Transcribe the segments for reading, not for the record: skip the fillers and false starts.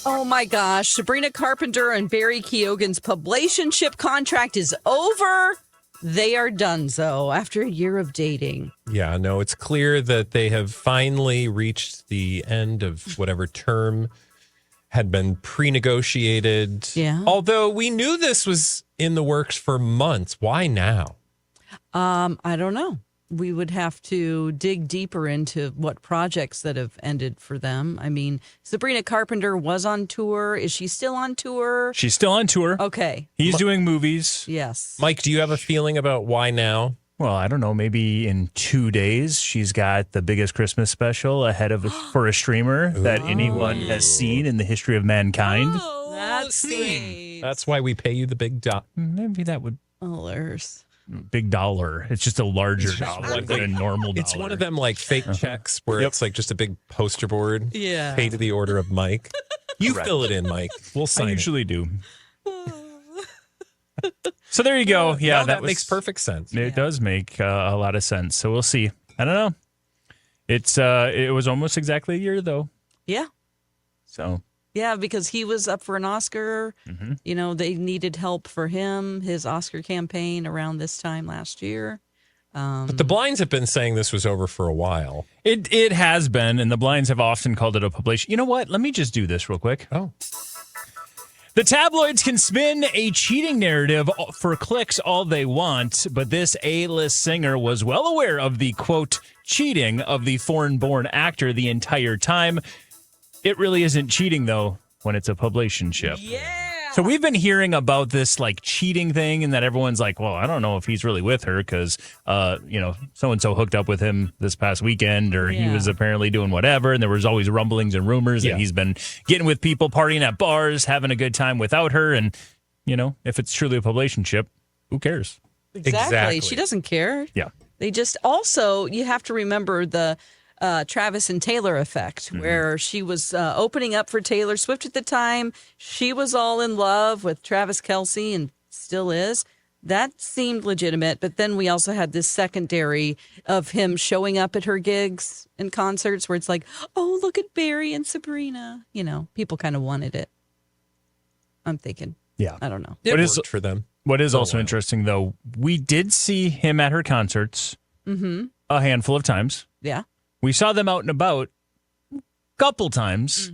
Oh my gosh. Sabrina Carpenter and Barry Keoghan's publicationship contract is over. They are donezo after a year of dating. Yeah, no, it's clear that they have finally reached the end of whatever term had been pre-negotiated. Yeah. Although we knew this was in the works for months. Why now? I don't know. We would have to dig deeper into what projects that have ended for them. I mean, Sabrina Carpenter was on tour. Is she still on tour? She's still on tour. Okay. He's doing movies. Yes. Mike, do you have a feeling about why now? Well, I don't know. Maybe in 2 days, she's got the biggest Christmas special ahead of for a streamer that anyone has seen in the history of mankind. Oh, that's sweet. That's why we pay you the big dollar. Maybe that would Dollars. big dollar. It's just a larger dollar than a normal dollar. It's one of them like fake checks where it's like just a big poster board. Yeah. Pay to the order of Mike. You fill it in, Mike. We'll I sign usually do. So there you go. Yeah, No, that makes perfect sense. It does make a lot of sense. So we'll see. I don't know. It was almost exactly a year though. Yeah. So Yeah, because he was up for an Oscar. Mm-hmm. You know, they needed help for him, his Oscar campaign around this time last year. But the blinds have been saying this was over for a while. it has been, and the blinds have often called it a publication. You know what? Let me just do this real quick. Oh. The tabloids can spin a cheating narrative for clicks all they want, but this A-list singer was well aware of the, quote, cheating of the foreign-born actor the entire time. It really isn't cheating, though, when it's a publicationship. Yeah. So we've been hearing about this like cheating thing and that everyone's like, well, I don't know if he's really with her because, so-and-so hooked up with him this past weekend or he was apparently doing whatever. And there was always rumblings and rumors that he's been getting with people, partying at bars, having a good time without her. And, if it's truly a publicationship, who cares? Exactly. She doesn't care. Yeah. They just also, you have to remember the Travis and Taylor effect, where she was opening up for Taylor Swift at the time. She was all in love with Travis Kelce and still is. That seemed legitimate. But then we also had this secondary of him showing up at her gigs and concerts where it's like, oh, look at Barry and Sabrina. People kind of wanted it. I'm thinking. Yeah. I don't know. It worked for them. What is also interesting, though, we did see him at her concerts a handful of times. Yeah. We saw them out and about a couple times.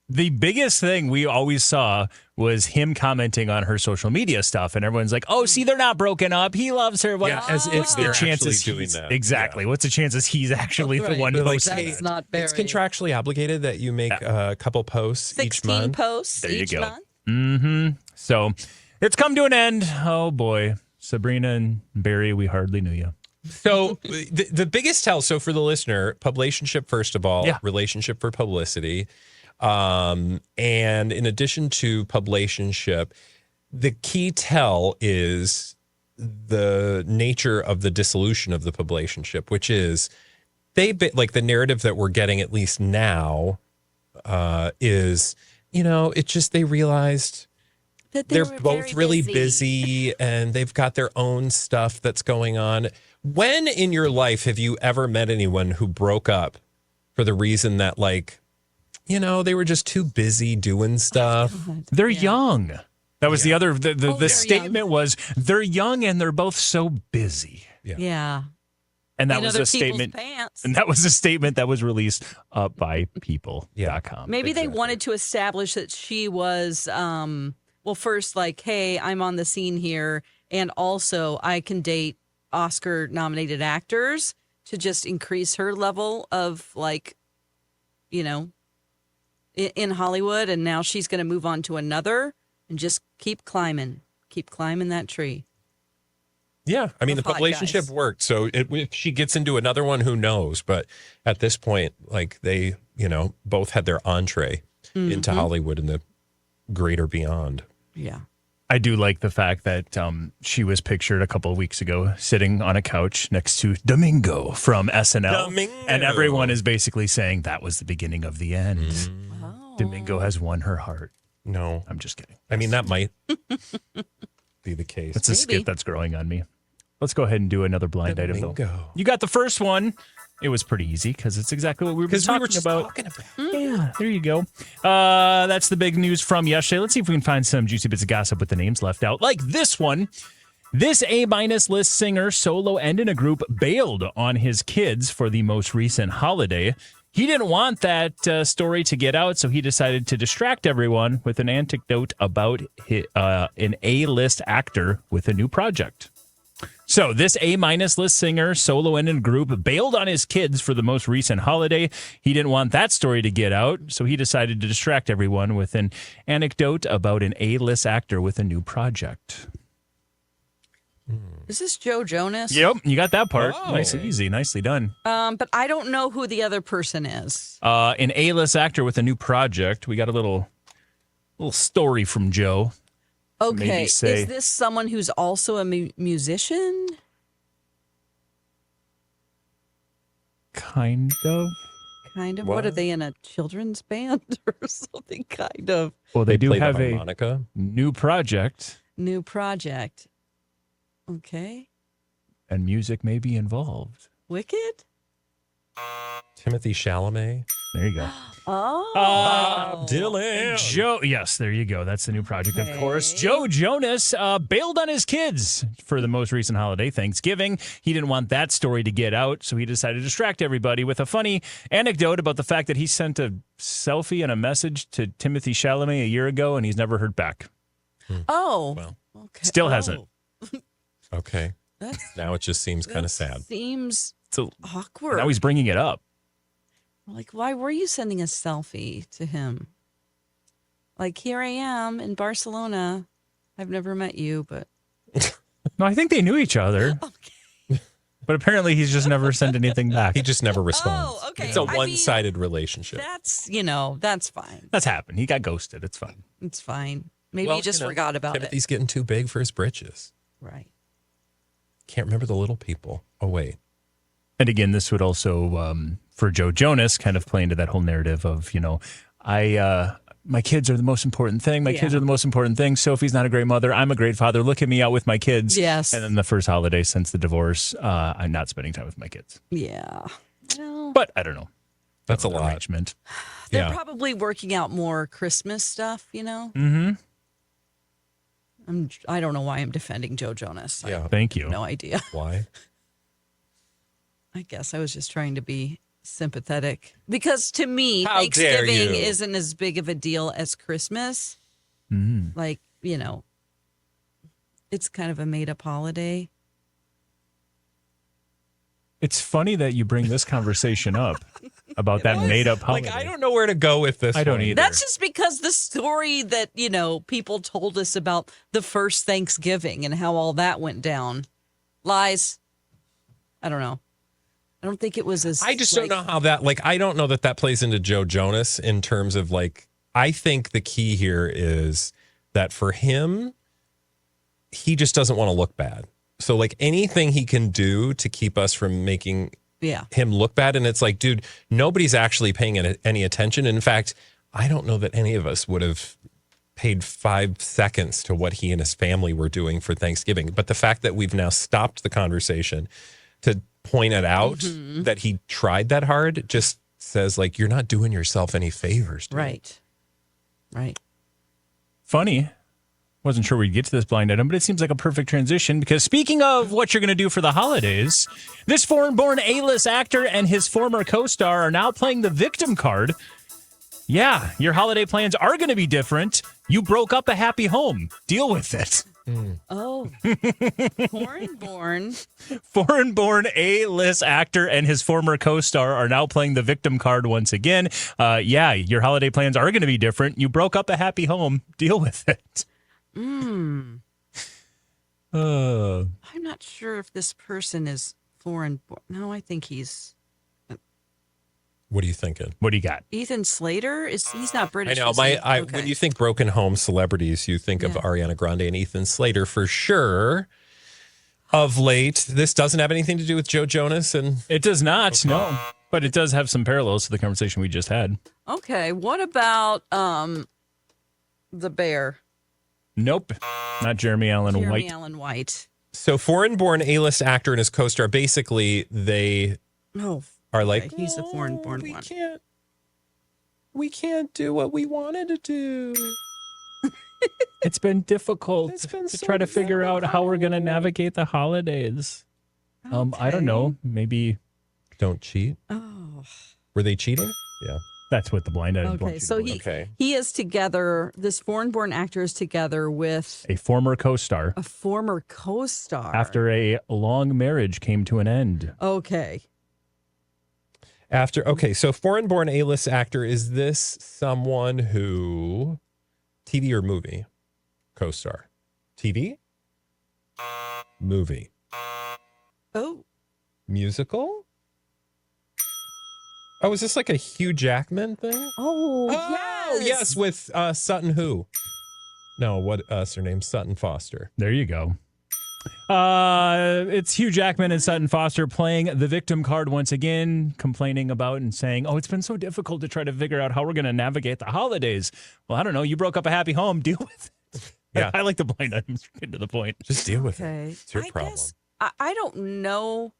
The biggest thing we always saw was him commenting on her social media stuff. And everyone's like, oh, see, they're not broken up. He loves her. Yeah, as if they're actually doing that. Exactly. Yeah. What's the chances he's actually the one posting That's it? not Barry. It's contractually obligated that you make a couple posts each 16 month. posts There you each go. month. Mm-hmm. So it's come to an end. Oh, boy. Sabrina and Barry, we hardly knew you. So the biggest tell, so for the listener, publicationship, first of all, relationship for publicity. And in addition to publicationship, the key tell is the nature of the dissolution of the publicationship, which is like the narrative that we're getting at least now is, it's just they realized That they're were both very really busy and they've got their own stuff that's going on. When in your life have you ever met anyone who broke up for the reason that, like, they were just too busy doing stuff? They're young. That was the other, the statement young. was they're young and they're both so busy. Yeah. And that In was other a statement. people's pants. And that was a statement that was released by people.com. Maybe they wanted to establish that she was, first, like, hey, I'm on the scene here. And also I can date Oscar nominated actors to just increase her level of, like, in Hollywood. And now she's going to move on to another and just keep climbing that tree. Yeah. I mean, the publicationship worked. So if she gets into another one, who knows? But at this point, like, they, both had their entree into Hollywood and the greater beyond. Yeah. I do like the fact that she was pictured a couple of weeks ago sitting on a couch next to Domingo from SNL. Domingo. And everyone is basically saying that was the beginning of the end. Oh. Domingo has won her heart. No. I'm just kidding. I mean, that might be the case. It's a skit that's growing on me. Let's go ahead and do another blind item, though. Domingo. You got the first one. It was pretty easy because it's exactly what we were Because we were talking just about. talking about. Yeah, there you go. That's the big news from yesterday. Let's see if we can find some juicy bits of gossip with the names left out, like this one. This A-minus list singer, solo and in a group, bailed on his kids for the most recent holiday. He didn't want that story to get out, so he decided to distract everyone with an anecdote about an A-list actor with a new project. So this A-minus list singer, solo and in group, bailed on his kids for the most recent holiday. He didn't want that story to get out, so he decided to distract everyone with an anecdote about an A-list actor with a new project. Is this Joe Jonas? Yep, you got that part. Oh. Nice and easy. Nicely done. But I don't know who the other person is. An A-list actor with a new project. We got a little story from Joe. Okay, Maybe say- is this someone who's also a musician? Kind of. Kind of. What? What are they in a children's band or something? Kind of. Well, they do play the have a harmonica. new project, New project. Okay. and music may be involved. Wicked? Timothy Chalamet. There you go. Oh. Bob Dylan. Joe, yes, there you go. That's the new project, of course. Okay. Joe Jonas bailed on his kids for the most recent holiday, Thanksgiving. He didn't want that story to get out, so he decided to distract everybody with a funny anecdote about the fact that he sent a selfie and a message to Timothy Chalamet a year ago, and he's never heard back. Oh. Well. Okay. Still hasn't. Okay. That Now it just seems kind of sad. seems So awkward. now he's bringing it up. Like, why were you sending a selfie to him? Like, here I am in Barcelona. I've never met you, but No, I think they knew each other. But apparently he's just never sent anything back. He just never responds. Oh, okay. It's a I mean, one-sided relationship. that's that's fine. That's happened. He got ghosted. It's fine. It's fine. Maybe Well, you just you know, forgot about Timothy's getting too big for his britches. it. Right. Can't remember the little people. Oh, wait. And again, this would also, for Joe Jonas, kind of play into that whole narrative of, my kids are the most important thing. My kids Yeah. are the most important thing. Sophie's not a great mother. I'm a great father. Look at me out with my kids. Yes. And then the first holiday since the divorce, I'm not spending time with my kids. Yeah. Well, But I don't know. That's a lot. Arrangement. they're Yeah. probably working out more Christmas stuff, Mm-hmm. I don't know why I'm defending Joe Jonas. I Yeah. have Thank you. no idea. Why? I guess I was just trying to be sympathetic because to me, How dare Thanksgiving you. isn't as big of a deal as Christmas. Mm. Like, it's kind of a made up holiday. It's funny that you bring this conversation up about that made up holiday. Like, I don't know where to go with this. I don't one. either. That's just because the story that, people told us about the first Thanksgiving and how all that went down. Lies. I don't know. I don't think it was as. I just don't know how that, I don't know that plays into Joe Jonas in terms of, I think the key here is that for him, he just doesn't want to look bad. So, anything he can do to keep us from making him look bad. And it's like, dude, nobody's actually paying any attention. In fact, I don't know that any of us would have paid 5 seconds to what he and his family were doing for Thanksgiving. But the fact that we've now stopped the conversation to point it out that he tried that hard just says, you're not doing yourself any favors. Dude. Right. Right. Funny. Wasn't sure we'd get to this blind item, but it seems like a perfect transition because speaking of what you're going to do for the holidays, this foreign-born A-list actor and his former co-star are now playing the victim card. Yeah, your holiday plans are going to be different. You broke up a happy home. Deal with it. Oh. Foreign-born. Foreign-born A-list actor and his former co-star are now playing the victim card once again. Yeah, your holiday plans are going to be different. You broke up a happy home. Deal with it. I'm not sure if this person is foreign-born. No, I think he's What are you thinking? What do you got? Ethan Slater. He's not I British? know. is he? Okay. When you think broken home celebrities, you think of Yeah. Ariana Grande and Ethan Slater for sure. Of late, this doesn't have anything to do with Joe Jonas and It does not, no. But it does have some parallels to the conversation we just had. Okay, what about the bear? Nope. Not Jeremy Allen Jeremy White. Allen White. so foreign-born A-list actor and his co-star. Basically, they Oh, are like, Right, he's a foreign-born we one. can't do what we wanted to do. It's been difficult It's been to so try to figure out how we're going to navigate the holidays. I don't know. Maybe don't cheat. Oh. Were they cheating? Yeah. that's what the blind item. Okay, so he is together. This foreign-born actor is together with a former co-star a former co-star after a long marriage came to an end. Okay. So foreign-born A-list actor, is this someone who, TV or movie, co-star? TV? Movie. Oh. Musical? Oh, is this like a Hugh Jackman thing? Oh, yes, with Sutton who? No, what's her name? Sutton Foster. There you go. It's Hugh Jackman and Sutton Foster playing the victim card once again, complaining about and saying, it's been so difficult to try to figure out how we're going to navigate the holidays. Well, I don't know. You broke up a happy home. Deal with it. Yeah. I like the blind items. Get to the point. Just deal with Okay. it. It's your problem. Guess, I don't know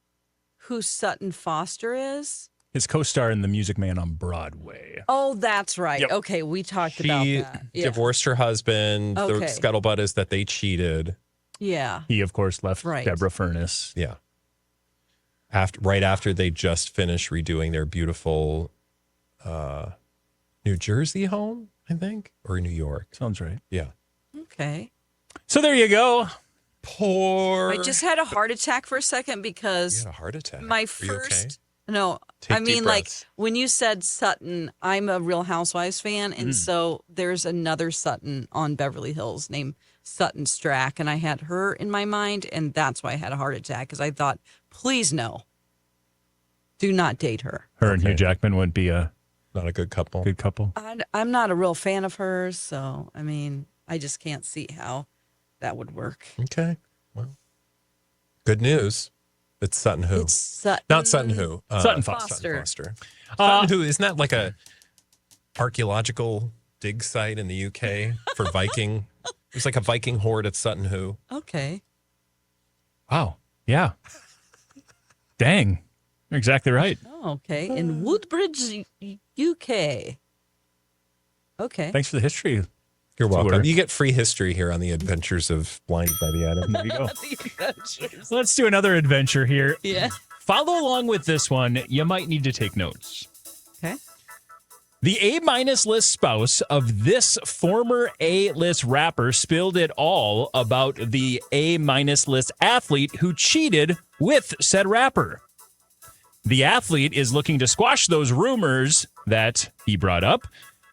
who Sutton Foster is. His co-star in The Music Man on Broadway. Oh, that's right. Yep. Okay, we talked about She that. Yeah. divorced her husband. Okay. The scuttlebutt is that they cheated. Yeah. He, of course, left Deborah Furness. Yeah. Right after they just finished redoing their beautiful New Jersey home, I think, or New York. Sounds right. Yeah. Okay. So there you go. Poor. I just had a heart attack for a second because You had a heart attack. my Are you first. okay? No, Take I deep mean, like breaths. when you said Sutton, I'm a Real Housewives fan, and so there's another Sutton on Beverly Hills named Sutton Strack, and I had her in my mind, and that's why I had a heart attack because I thought, please no, do not date her. Her and Hugh Jackman would be a Not a good couple. good couple. I'm not a real fan of hers, so I mean, I just can't see how that would work. Okay. Well, good news. It's Sutton who? It's Sutton. Not Sutton who. Sutton Foster. Sutton Foster. Sutton who? Isn't that like a archaeological dig site in the UK for Viking? It's like a Viking horde at Sutton who. Okay. Wow. Yeah. Dang. You're exactly right. Oh, okay. In Woodbridge, UK. Okay. Thanks for the history. You're welcome. Tour. You get free history here on the Adventures of Blinded by the Atom. There you go. Let's do another adventure here. Yeah. Follow along with this one. You might need to take notes. Okay. The A-list spouse of this former A-list rapper spilled it all about the A-list athlete who cheated with said rapper. The athlete is looking to squash those rumors that he brought up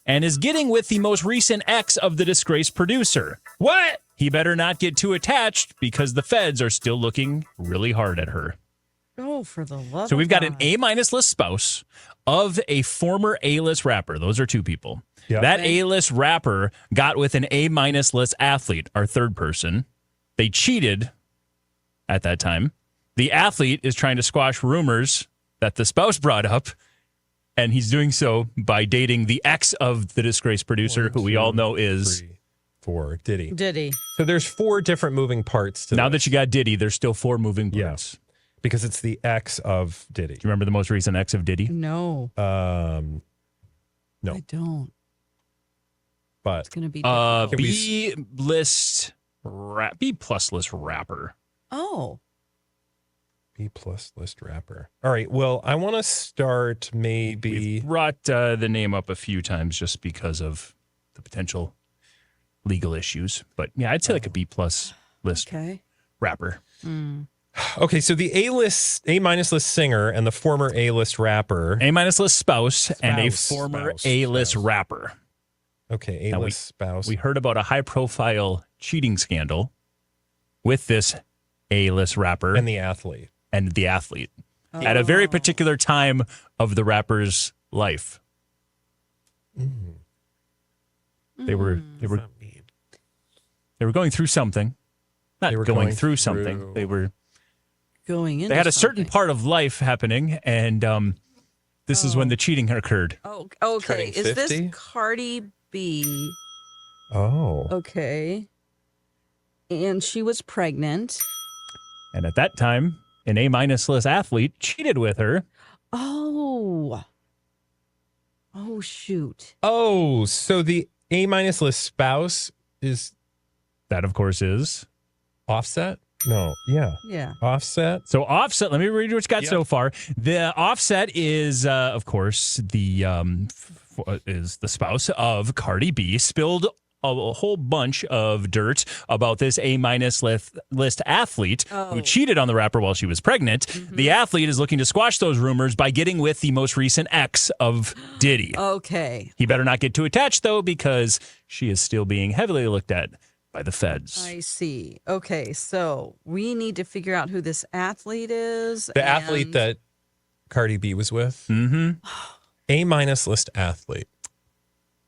and is getting with the most recent ex of the disgraced producer. What? He better not get too attached because the feds are still looking really hard at her. Oh, for the love So we've of got God. an A-list spouse of a former A-list rapper. Those are two people. Yep. That A-list rapper got with an A-list athlete, our third person. They cheated at that time. The athlete is trying to squash rumors that the spouse brought up, and he's doing so by dating the ex of the disgraced producer, who we all know is... 3, 4, Diddy. Diddy. So there's 4 different moving parts to Now this. that you got Diddy, there's still 4 moving parts. Because it's the ex of Diddy. Do you remember the most recent ex of Diddy? No, No. I don't. But It's going to be difficult. B-plus list rapper. Oh, B+ list rapper. All right. Well, I want to start maybe. We've brought the name up a few times just because of the potential legal issues. But yeah, I'd say like a B+ list okay. rapper. Okay, so the A-list singer and the former A-list rapper. A-list spouse and a former spouse. A-list rapper. Okay, Now A-list spouse. We heard about a high-profile cheating scandal with this A-list rapper and the athlete. at a very particular time of the rapper's life. They were going through something. Not They were going going through through- something. They Going in. had a certain part of life happening, and this is when the cheating occurred. Oh, okay. Turning Is 50? this Cardi B? Oh. Okay. And she was pregnant. And at that time, an A-list athlete cheated with her. Oh. Oh, shoot. Oh, so the A- list spouse is That, of course, is. Offset? No. Yeah. Yeah. Offset? So Offset, let me read what you got Yep. so far. The Offset is, of course, is the spouse of Cardi B. Spilled a whole bunch of dirt about this A- list athlete who cheated on the rapper while she was pregnant. The athlete is looking to squash those rumors by getting with the most recent ex of Diddy. Okay. He better not get too attached, though, because she is still being heavily looked at by the feds. I see. Okay, so we need to figure out who this athlete is. The athlete that Cardi B was with? Mm-hmm. A- list athlete.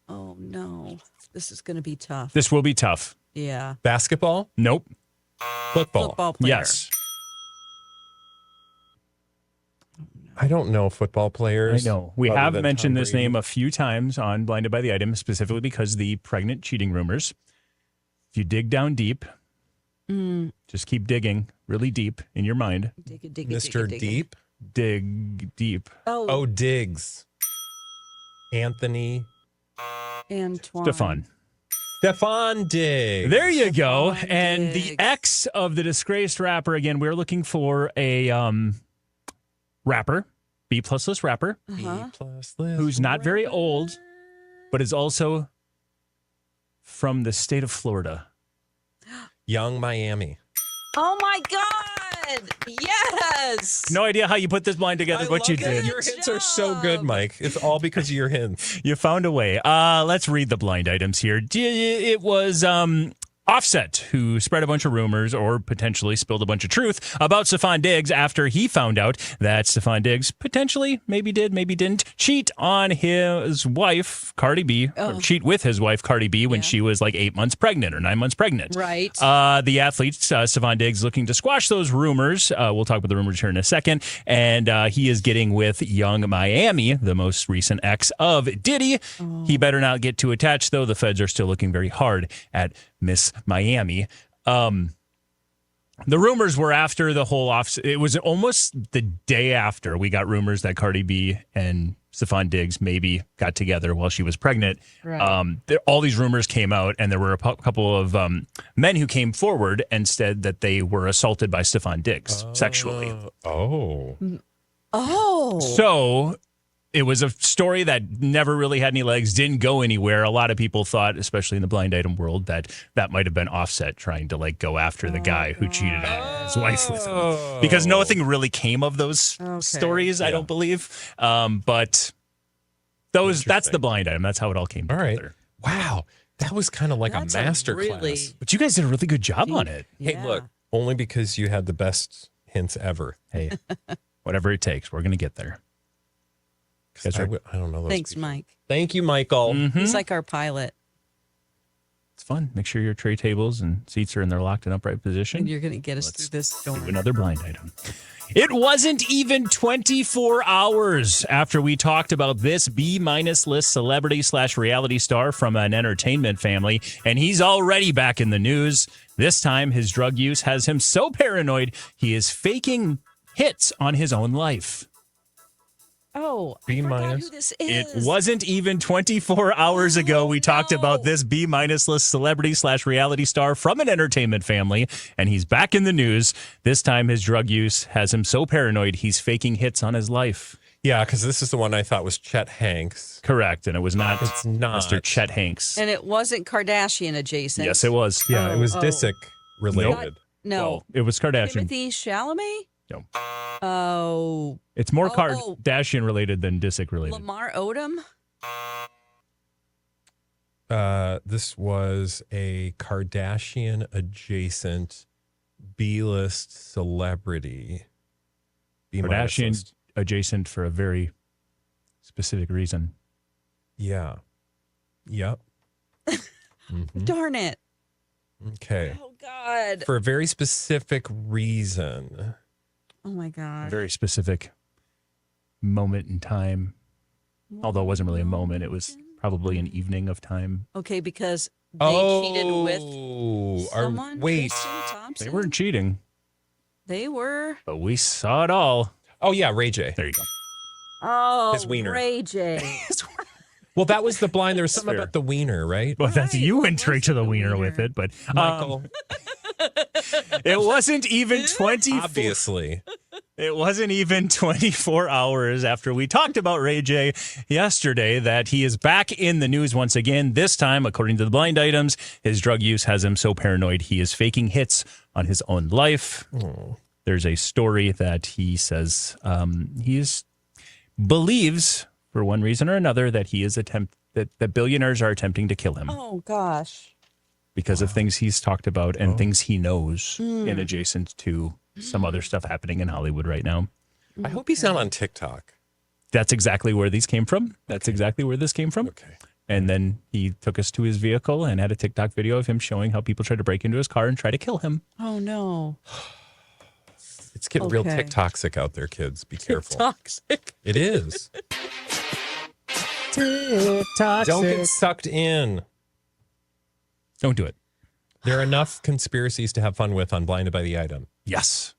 Oh, no. This is going to be tough. This will be tough. Yeah. Basketball? Nope. Football? Football player. Yes. I don't know football I players. know. We other have than mentioned Tom this Brady. name a few times on Blinded by the Item, specifically because the pregnant cheating rumors. If you dig down deep, just keep digging really deep in your mind. Dig it, Mr. dig it. Deep? Dig deep. Oh, Diggs. Anthony. Antoine. Stefan Diggs. There you go. Stefan And the Diggs. ex of the disgraced rapper, again, we're looking for a rapper, B+ list rapper, B+ list. who's not very old, but is also from the state of Florida. Young Miami. Oh, my God. Yes. No idea how you put this blind together, but you love that did. Your hints are so good, Mike. It's all because of your hints. You found a way. Let's read the blind items here. It was Offset who spread a bunch of rumors or potentially spilled a bunch of truth about Stefan Diggs after he found out that Stefan Diggs potentially, maybe did, maybe didn't, cheat on his wife, Cardi B, or cheat with his wife, Cardi B, when she was like 8 months pregnant or 9 months pregnant. Right. The athlete, Stefan Diggs, looking to squash those rumors. We'll talk about the rumors here in a second. And he is getting with Young Miami, the most recent ex of Diddy. He better not get too attached, though. The feds are still looking very hard at Miss Miami. The rumors were after the whole it was almost the day after we got rumors that Cardi B and Stefan Diggs maybe got together while she was pregnant. Right. All these rumors came out, and there were a couple of men who came forward and said that they were assaulted by Stefan Diggs sexually. Oh. So it was a story that never really had any legs, didn't go anywhere. A lot of people thought, especially in the blind item world, that might have been Offset trying to like go after the guy who cheated on his wife with him. Because nothing really came of those stories, I don't believe. But that's the blind item. That's how it all came All right. together. Wow. That was kind of like That's a a master really- class. But you guys did a really good job on it. Hey, look, only because you had the best hints ever. Hey, whatever it takes, we're going to get there. That's right. I don't know those Thanks, people. Mike. Thank you, Michael. He's like our pilot. It's fun. Make sure your tray tables and seats are in their locked and upright position. And you're going to get us through this Do storm. another blind item. It wasn't even 24 hours after we talked about this B- list celebrity / reality star from an entertainment family, and he's already back in the news. This time, his drug use has him so paranoid he is faking hits on his own life. Oh, B I forgot minus. who this It is. wasn't even 24 hours ago we talked about this B- list celebrity / reality star from an entertainment family, and he's back in the news. This time his drug use has him so paranoid he's faking hits on his life. Yeah, because this is the one I thought was Chet Hanks. Correct, and it was not, It's not. Mr. Chet Hanks. And it wasn't Kardashian adjacent. Yes, it was. Yeah, it was Oh. Disick related. No. Well, it was Kardashian. Timothy Chalamet? No. Oh. It's more Oh, Kardashian related than Disick related. Lamar Odom? This was a Kardashian adjacent B-list celebrity. B-minus Kardashian list. adjacent for a very specific reason. Yeah. Yep. Darn it. Okay. Oh, God. For a very specific reason. Oh, my A God. very specific moment in time. Although it wasn't really a moment, it was probably an evening of time. Okay, because they cheated with someone? Wait. Tristan Thompson? They weren't cheating, They were. but we saw it all. Oh, yeah, Ray J. There you go. Oh, His wiener. Ray J. Well, that was the blind. There was something about the wiener, right? Well, that's Right, you what entering was to the the wiener wiener? with it, but Michael, it wasn't even 24. obviously. It wasn't even 24 hours after we talked about Ray J yesterday that he is back in the news once again. This time, according to the blind items, his drug use has him so paranoid he is faking hits on his own life. Oh. There's a story that he says believes, for one reason or another, that that billionaires are attempting to kill him. Oh, gosh. Because of things he's talked about and things he knows in adjacent to some other stuff happening in Hollywood right now. I hope he's not on TikTok. That's exactly where these came from. That's exactly where this came from. Okay. And then he took us to his vehicle and had a TikTok video of him showing how people tried to break into his car and try to kill him. Oh, no. It's getting real Okay. TikToxic out there, kids. Be careful. Toxic. It is. TikTok. Don't get sucked in. Don't do it. There are enough conspiracies to have fun with on Blinded by the Item. Yes.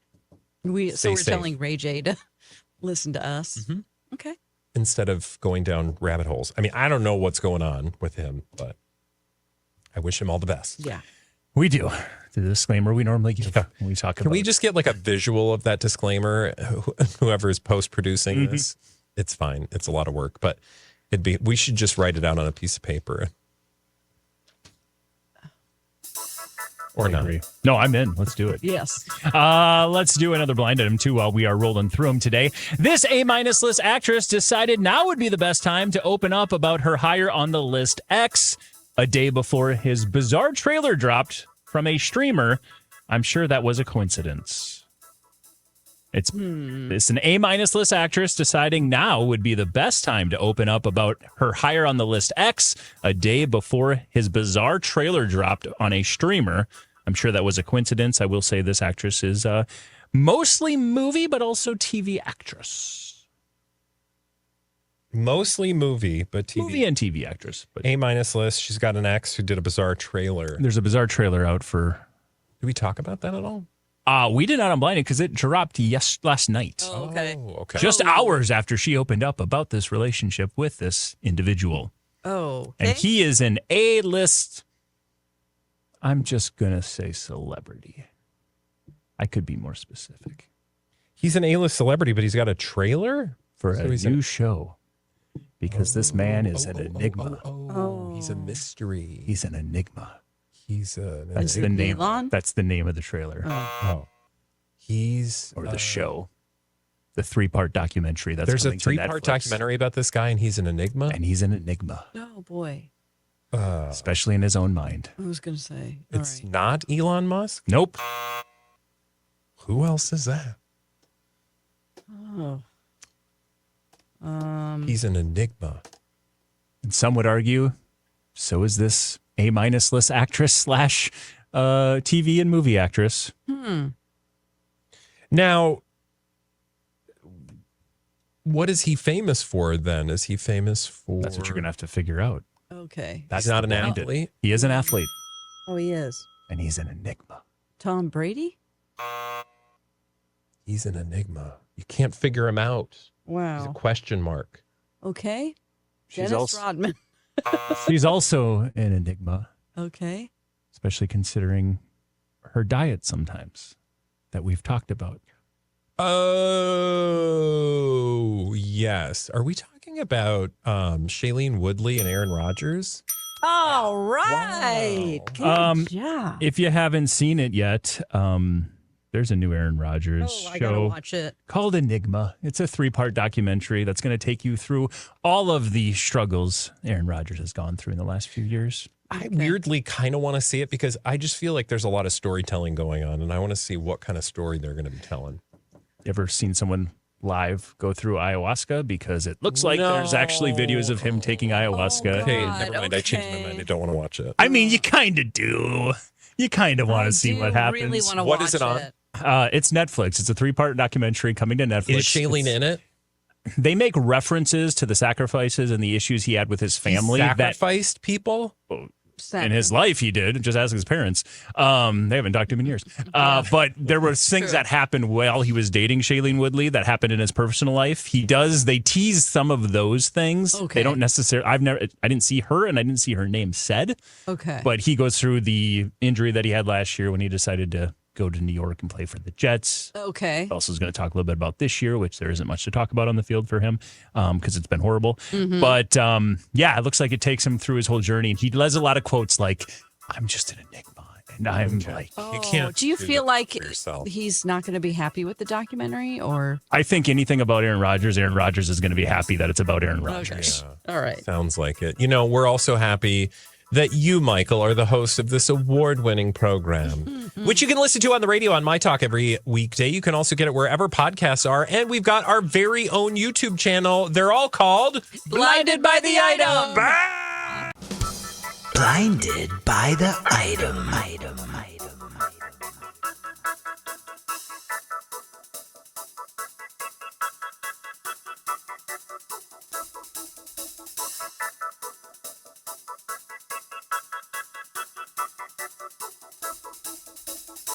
So Stay we're safe. telling Ray J to listen to us. Mm-hmm. Okay. Instead of going down rabbit holes. I mean, I don't know what's going on with him, but I wish him all the best. Yeah. We do. The disclaimer we normally give when we talk about Can we just get like a visual of that disclaimer? Whoever is post-producing this, it's fine. It's a lot of work, but we should just write it out on a piece of paper. Or not. No, I'm in. Let's do it. Yes. Let's do another blind item, too, while we are rolling through them today. This A-minus list actress decided now would be the best time to open up about her hire on the list X a day before his bizarre trailer dropped from a streamer. I'm sure that was a coincidence. It's an A-minus list actress deciding now would be the best time to open up about her hire on the list X a day before his bizarre trailer dropped on a streamer. I'm sure that was a coincidence. I will say this actress is mostly movie, but also TV actress. Mostly movie, but TV. Movie and TV actress. But A-minus list. She's got an ex who did a bizarre trailer. there's a bizarre trailer out for... Did we talk about that at all? We did not unblind it because it dropped last night. Oh, okay. Oh, okay. Just hours after she opened up about this relationship with this individual. Oh, And okay. he is an A-list, I'm just going to say celebrity. I could be more specific. He's an A-list celebrity, but he's got a trailer? For So a he's new show. Because this man is an enigma. He's a mystery. He's an enigma. He's an That's the enigma. name. Elon? That's the name of the trailer. Oh. He's Or the show. The 3-part documentary. That's there's a coming to 3-part Netflix. documentary about this guy, and he's an enigma. And he's an enigma. Oh, boy. Especially in his own mind. I was going to say. It's All right. not Elon Musk. Nope. Who else is that? Oh. He's an enigma. And some would argue, so is this A-minus list actress slash TV and movie actress. Now, what is he famous for then? Is he famous for... That's what you're going to have to figure out. Okay. That's He's not an the blind athlete? He is an athlete, Oh, he is. and he's an enigma. Tom Brady? He's an enigma. You can't figure him out. He's a Wow. question mark. Okay. She's Dennis also, Rodman. she's also an enigma, Okay. especially considering her diet sometimes that we've talked about. Oh, yes. Are we talking about Shailene Woodley and Aaron Rodgers? All right. Wow. Good job. If you haven't seen it yet, there's a new Aaron Rodgers Oh, I got to show watch it. called Enigma. It's a 3-part documentary that's going to take you through all of the struggles Aaron Rodgers has gone through in the last few years. I weirdly kind of want to see it because I just feel like there's a lot of storytelling going on, and I want to see what kind of story they're going to be telling. Ever seen someone live go through ayahuasca? Because it looks like there's actually videos of him taking ayahuasca. Oh, Okay, God, never mind. I changed my okay. mind. I don't want to watch it. I mean, you kind of do. You kind of want I to see do what happens. really want to What watch is it on? It's Netflix. It's a 3-part documentary coming to Netflix. Is Shailene in it? They make references to the sacrifices and the issues he had with his family. He sacrificed people? in his life, he did. Just ask his parents. They haven't talked to him in years. But there were things that happened while he was dating Shailene Woodley that happened in his personal life. They tease some of those things. Okay. They don't necessarily, I didn't see her and I didn't see her name said. Okay. But he goes through the injury that he had last year when he decided to go to New York and play for the Jets. Okay. Also is going to talk a little bit about this year, which there isn't much to talk about on the field for him because it's been horrible. But it looks like it takes him through his whole journey. And he has a lot of quotes like, I'm just an enigma. And I'm like, you can't. Do you feel like yourself. he's not going to be happy with the documentary, or? I think anything about Aaron Rodgers is going to be happy that it's about Aaron Rodgers. Yeah. All right. Sounds like it. We're also happy that you, Michael, are the host of this award-winning program, which you can listen to on the radio on My Talk every weekday. You can also get it wherever podcasts are. And we've got our very own YouTube channel. They're all called Blinded by the Item. Blinded by the item.